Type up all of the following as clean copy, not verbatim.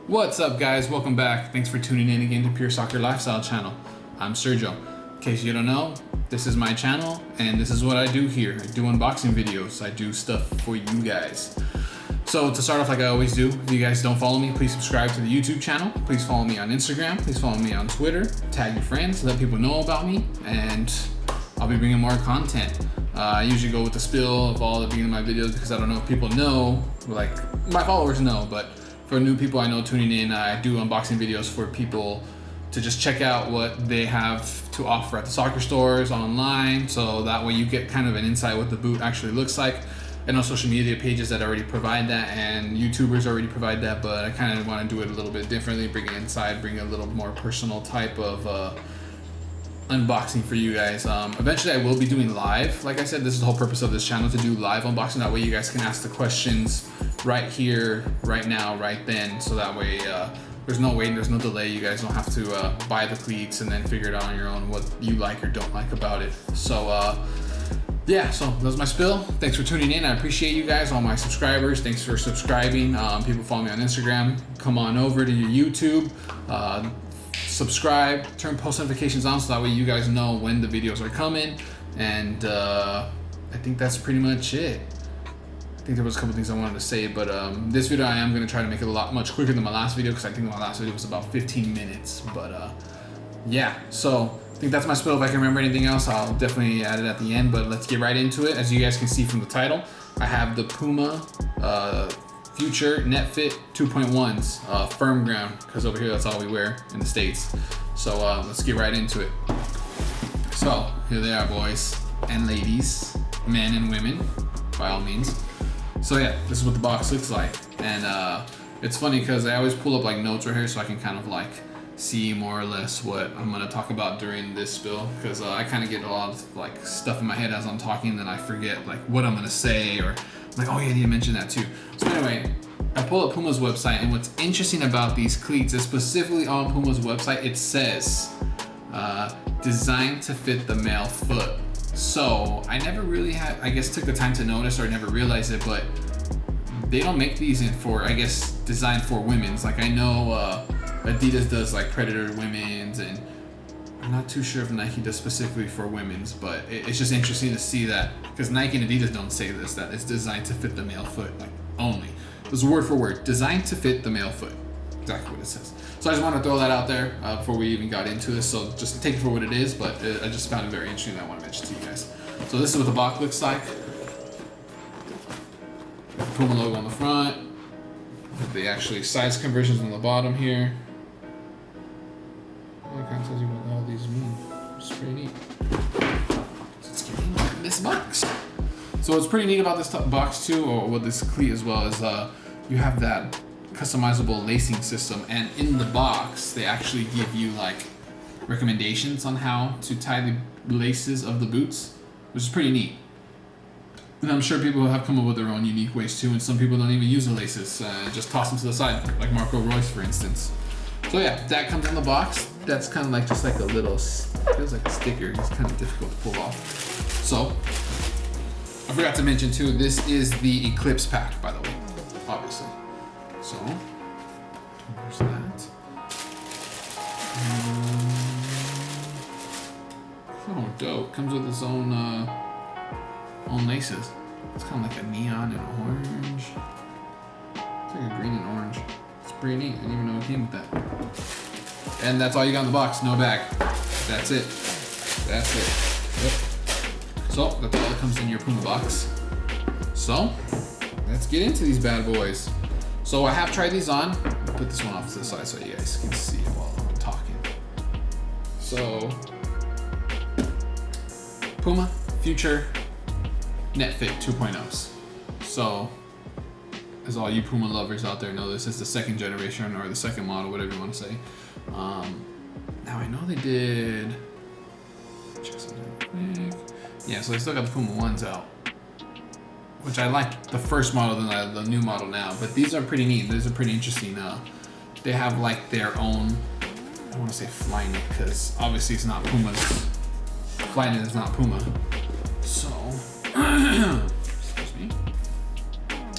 What's up, guys? Welcome back. Thanks for tuning in again to Pure Soccer Lifestyle channel. I'm Sergio. In case you don't know, this is my channel and this is what I do here. I do unboxing videos. I do stuff for you guys. So to start off, like I always do, if you guys don't follow me, please subscribe to the YouTube channel. Please follow me on Instagram. Please follow me on Twitter. Tag your friends, let people know about me, and I'll be bringing more content. I usually go with the spill of all the beginning of my videos because I don't know if people know, like my followers know, but for new people I know tuning in, I do unboxing videos for people to just check out what they have to offer at the soccer stores, online, so that way you get kind of an insight what the boot actually looks like. I know social media pages that already provide that and YouTubers already provide that, but I kind of want to do it a little bit differently, bring it inside, bring a little more personal type of unboxing for you guys. Eventually I will be doing live. Like I said, this is the whole purpose of this channel, to do live unboxing. That way you guys can ask the questions right here, right now, right then. So that way there's no waiting, there's no delay. You guys don't have to buy the cleats and then figure it out on your own what you like or don't like about it. So yeah, so that was my spill. Thanks for tuning in. I appreciate you guys, all my subscribers. Thanks for subscribing. People follow me on Instagram. Come on over to your YouTube. Subscribe, turn post notifications on so that way you guys know when the videos are coming. And I think that's pretty much it. I think there was a couple things I wanted to say, but this video I am going to try to make it much quicker than my last video because I think my last video was about 15 minutes. But yeah, so I think that's my spill. If I can remember anything else, I'll definitely add it at the end, but let's get right into it. As you guys can see from the title, I have the Puma Future Netfit 2.1s, firm ground, because over here that's all we wear in the States. So let's get right into it. So here they are, boys and ladies, men and women, by all means. So yeah, this is what the box looks like. And it's funny because I always pull up like notes right here so I can kind of like see more or less what I'm gonna talk about during this spill, because I kind of get a lot of like stuff in my head as I'm talking, and then I forget like what I'm gonna say, or I'm like, oh yeah, I need to mention that too. So anyway, I pull up Puma's website, and what's interesting about these cleats is specifically on Puma's website, it says designed to fit the male foot. So I never really had, I guess, took the time to notice or never realized it, but they don't make these in for, I guess, designed for women's. Like I know Adidas does like Predator women's, and I'm not too sure if Nike does specifically for women's, but it's just interesting to see that, because Nike and Adidas don't say this, that it's designed to fit the male foot, like only. It's word for word, designed to fit the male foot, exactly what it says. So I just want to throw that out there before we even got into this, so just take it for what it is, but I just found it very interesting that I want to mention to you guys. So this is what the box looks like. Puma logo on the front, the actually size conversions on the bottom here. It kind of tells you what all these mean. It's pretty neat. So let's get into this box. So what's pretty neat about this box too, or with this cleat as well, is you have that customizable lacing system, and in the box they actually give you like recommendations on how to tie the laces of the boots, which is pretty neat. And I'm sure people have come up with their own unique ways too, and some people don't even use the laces, just toss them to the side, like Marco Reus for instance. So yeah, that comes in the box. That's kind of like just like a little, feels like a sticker. It's kind of difficult to pull off. So I forgot to mention too, this is the Eclipse pack, by the way, obviously. So there's that. Oh, dope! Comes with its own laces. It's kind of like a neon and orange. It's like a green and orange. It's pretty neat. I didn't even know it came with that. And that's all you got in the box. No bag. That's it. That's it. Yep. So that's all that comes in your Puma box. So let's get into these bad boys. So I have tried these on. I'll put this one off to the side so you guys can see while I'm talking. So Puma Future Netfit 2.0s. So as all you Puma lovers out there know, this is the second generation or the second model, whatever you want to say. Now I know they did, check something real quick. Yeah, so they still got the Puma 1s out, which I like the first model than the new model now, but these are pretty neat. These are pretty interesting. They have like their own, I don't want to say Flyknit because obviously it's not Puma's. Flyknit is not Puma. So, excuse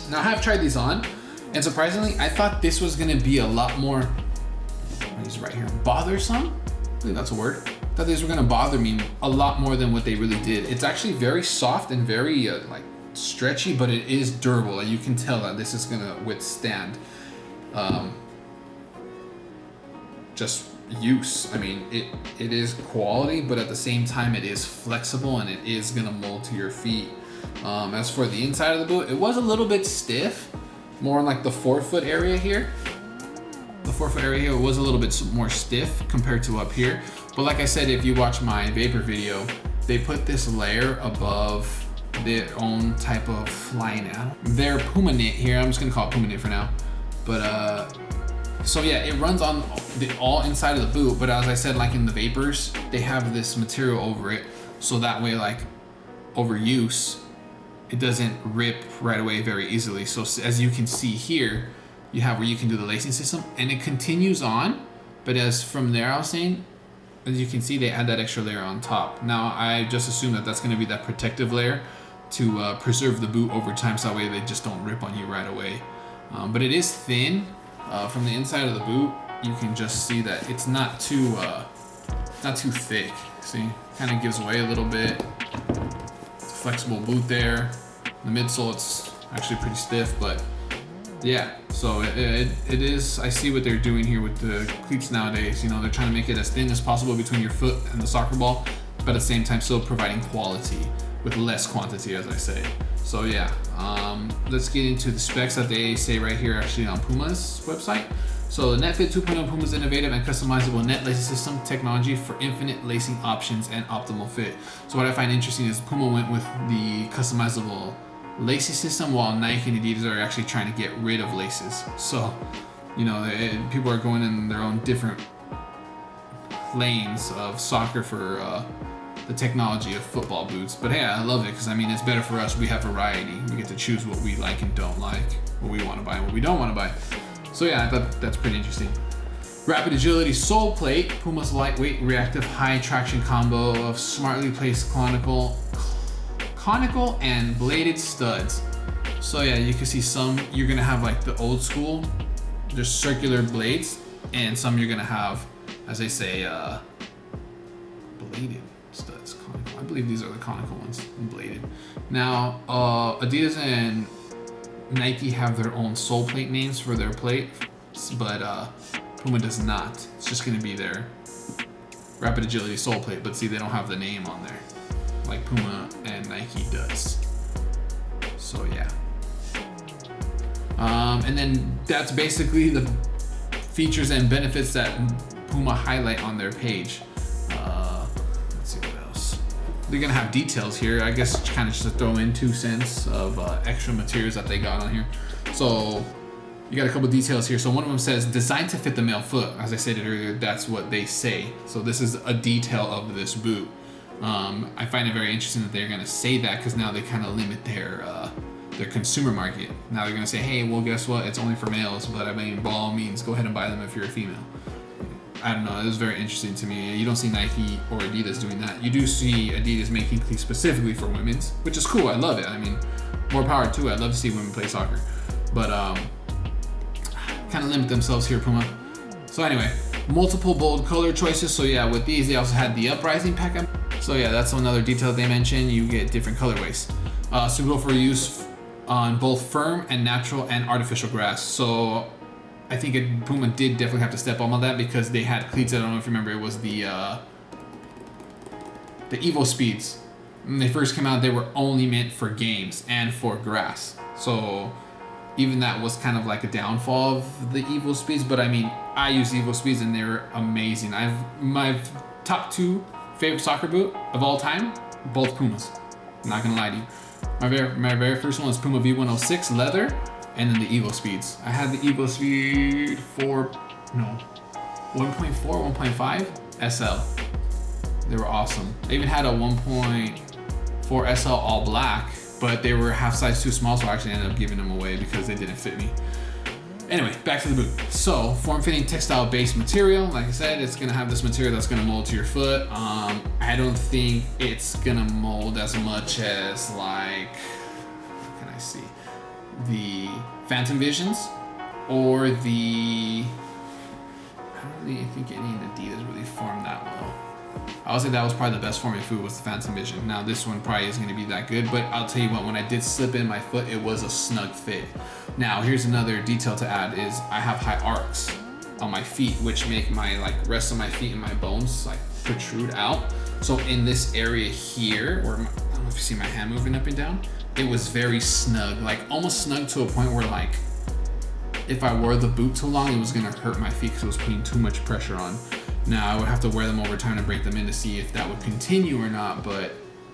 Now I have tried these on, and surprisingly, I thought this was gonna be a lot more, he's right here, bothersome? I think that's a word. I thought these were gonna bother me a lot more than what they really did. It's actually very soft and very like stretchy, but it is durable. Like, you can tell that this is gonna withstand just use. I mean, it is quality, but at the same time, it is flexible and it is gonna mold to your feet. As for the inside of the boot, it was a little bit stiff, more in like the forefoot area here. The forefoot area here was a little bit more stiff compared to up here. But like I said, if you watch my vapor video, they put this layer above their own type of fly now. Their Puma knit here, I'm just gonna call it Puma knit for now. But so yeah, it runs on the all inside of the boot, but as I said, like in the vapors, they have this material over it, so that way, like over use, it doesn't rip right away very easily. So as you can see here, you have where you can do the lacing system, and it continues on, but as from there, I was saying, as you can see, they add that extra layer on top. Now, I just assume that that's gonna be that protective layer to preserve the boot over time, so that way they just don't rip on you right away. But it is thin. From the inside of the boot, you can just see that it's not too thick. See, kind of gives away a little bit. It's a flexible boot there. The midsole, it's actually pretty stiff, but yeah. So it is. I see what they're doing here with the cleats nowadays. You know, they're trying to make it as thin as possible between your foot and the soccer ball, but at the same time still providing quality with less quantity, as I say. So yeah, let's get into the specs that they say right here actually on Puma's website. So the Netfit 2.0 Puma's innovative and customizable net lacing system technology for infinite lacing options and optimal fit. So what I find interesting is Puma went with the customizable lacing system, while Nike and Adidas are actually trying to get rid of laces. So, you know, people are going in their own different lanes of soccer for the technology of football boots. But hey, I love it, because I mean, it's better for us. We have variety. We get to choose what we like and don't like, what we want to buy and what we don't want to buy. So yeah, I thought that's pretty interesting. Rapid agility sole plate, Puma's lightweight reactive high traction combo of smartly placed conical and bladed studs. So yeah, you can see some, you're gonna have like the old school, just circular blades, and some you're gonna have, as they say, bladed studs, conical. I believe these are the conical ones, bladed. Now, Adidas and Nike have their own sole plate names for their plate, but Puma does not. It's just gonna be their rapid agility sole plate, but see, they don't have the name on there like Puma and Nike does. So yeah. And then that's basically the features and benefits that Puma highlight on their page. Let's see what else. They're gonna have details here, I guess, kind of just to throw in 2 cents of extra materials that they got on here. So you got a couple details here. So one of them says designed to fit the male foot. As I said earlier, that's what they say. So this is a detail of this boot. I find it very interesting that they're gonna say that, because now they kind of limit their consumer market. Now they're gonna say, hey, well, guess what? It's only for males, but I mean, by all means, go ahead and buy them if you're a female. I don't know. It was very interesting to me. You don't see Nike or Adidas doing that. You do see Adidas making cleats specifically for women's, which is cool. I love it. I mean, more power to it. I'd love to see women play soccer, but kind of limit themselves here, Puma. So anyway, multiple bold color choices. So yeah, with these, they also had the uprising pack. So yeah, that's another detail they mentioned. You get different colorways. Suitable for use on both firm and natural and artificial grass. So I think Puma did definitely have to step up on that, because they had cleats. I don't know if you remember, it was the Evo Speeds. When they first came out, they were only meant for games and for grass. So even that was kind of like a downfall of the Evo Speeds. But I mean, I use Evo Speeds and they're amazing. My top 2 favorite soccer boot of all time, both Pumas. I'm not gonna lie to you. My very first one was Puma V106 leather, and then the Evo Speeds. I had the Evo Speed 1.5 SL. They were awesome. I even had a 1.4 SL all black, but they were half size too small, so I actually ended up giving them away because they didn't fit me. Anyway, back to the boot. So, form-fitting textile-based material. Like I said, it's gonna have this material that's gonna mold to your foot. I don't think it's gonna mold as much as, like, what can I see? the Phantom Visions or the, I don't really think any Adidas really formed that well. I would say that was probably the best forming foot was the Phantom Vision. Now this one probably isn't going to be that good, but I'll tell you what, when I did slip in my foot, it was a snug fit. Now here's another detail to add is I have high arcs on my feet, which make my like rest of my feet and my bones like protrude out. So in this area here, where I don't know if you see my hand moving up and down, it was very snug, like almost snug to a point where like if I wore the boot too long, it was gonna hurt my feet because it was putting too much pressure on. Now I would have to wear them over time to break them in to see if that would continue or not, but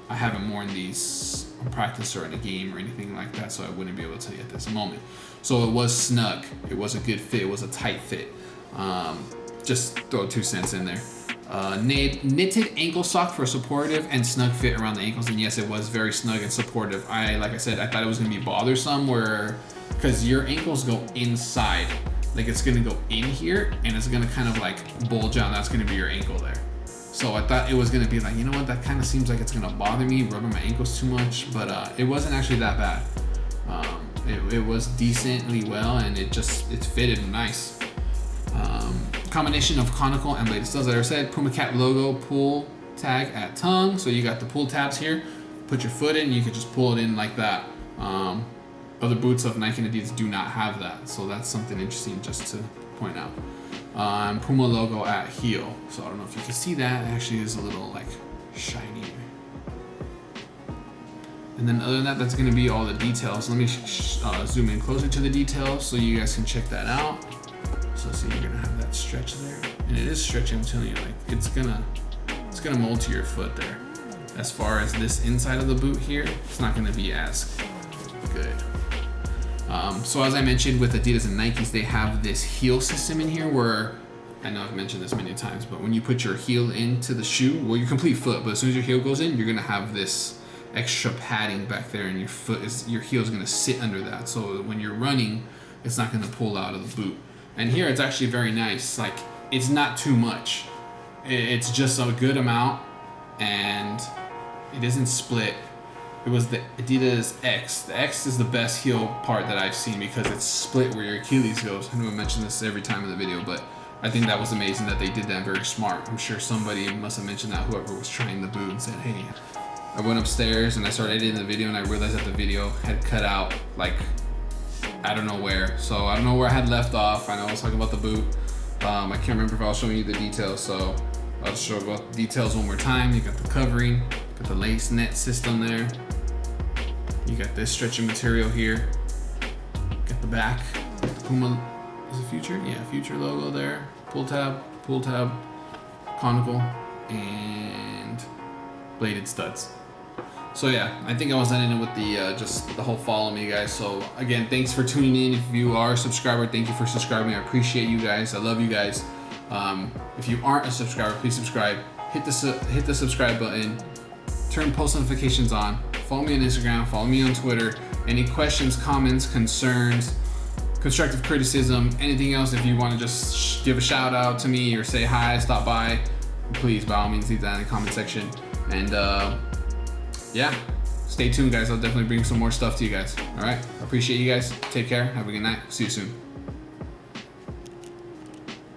I haven't worn these in practice or in a game or anything like that, so I wouldn't be able to tell you at this moment. So it was snug, it was a good fit, it was a tight fit. Just throw 2 cents in there. Knitted ankle sock for supportive and snug fit around the ankles, and yes, it was very snug and supportive. Like I said, I thought it was gonna be bothersome because your ankles go inside. Like it's gonna go in here and it's gonna kind of like bulge out, and that's gonna be your ankle there. So I thought it was gonna be like, you know what, that kind of seems like it's gonna bother me, rubbing my ankles too much, but it wasn't actually that bad. It was decently well, and it fitted nice. Combination of conical and bladed studs. Like I said, Puma Cat logo, pull tag at tongue. So you got the pull tabs here. Put your foot in, you could just pull it in like that. Other boots of Nike and Adidas do not have that, so that's something interesting just to point out. Puma logo at heel. So I don't know if you can see that. It actually is a little like shiny. And then other than that, that's going to be all the details. Let me zoom in closer to the details so you guys can check that out. So see, you're gonna have that stretch there, and it is stretching. I'm telling you, like it's gonna mold to your foot there. As far as this inside of the boot here, it's not gonna be as good. So as I mentioned with Adidas and Nikes, they have this heel system in here where, I know I've mentioned this many times, but when you put your heel into the shoe, well, your complete foot, but as soon as your heel goes in, you're gonna have this extra padding back there, and your heel is gonna sit under that. So when you're running, it's not gonna pull out of the boot. And here it's actually very nice. Like it's not too much. It's just a good amount, and it isn't split. It was the Adidas X. The X is the best heel part that I've seen because it's split where your Achilles goes. I know I mention this every time in the video, but I think that was amazing that they did that. Very smart. I'm sure somebody must have mentioned that, whoever was trying the boot, and said, hey. I went upstairs and I started editing the video, and I realized that the video had cut out like I don't know where. So I don't know where I had left off. I know I was talking about the boot. I can't remember if I was showing you the details, so I'll just show about the details one more time. You got the covering, got the lace net system there. You got this stretching material here. Got the back. Puma, is it Future? Yeah, Future logo there. Pull tab, conical, and bladed studs. So yeah, I think I was ending it with the just the whole follow me, guys. So again, thanks for tuning in. If you are a subscriber, thank you for subscribing. I appreciate you guys. I love you guys. If you aren't a subscriber, please subscribe. Hit the subscribe button. Turn post notifications on. Follow me on Instagram. Follow me on Twitter. Any questions, comments, concerns, constructive criticism, anything else, if you want to just give a shout out to me or say hi, stop by, please by all means leave that in the comment section. And yeah, stay tuned, guys. I'll definitely bring some more stuff to you guys. All right, appreciate you guys. Take care. Have a good night. See you soon.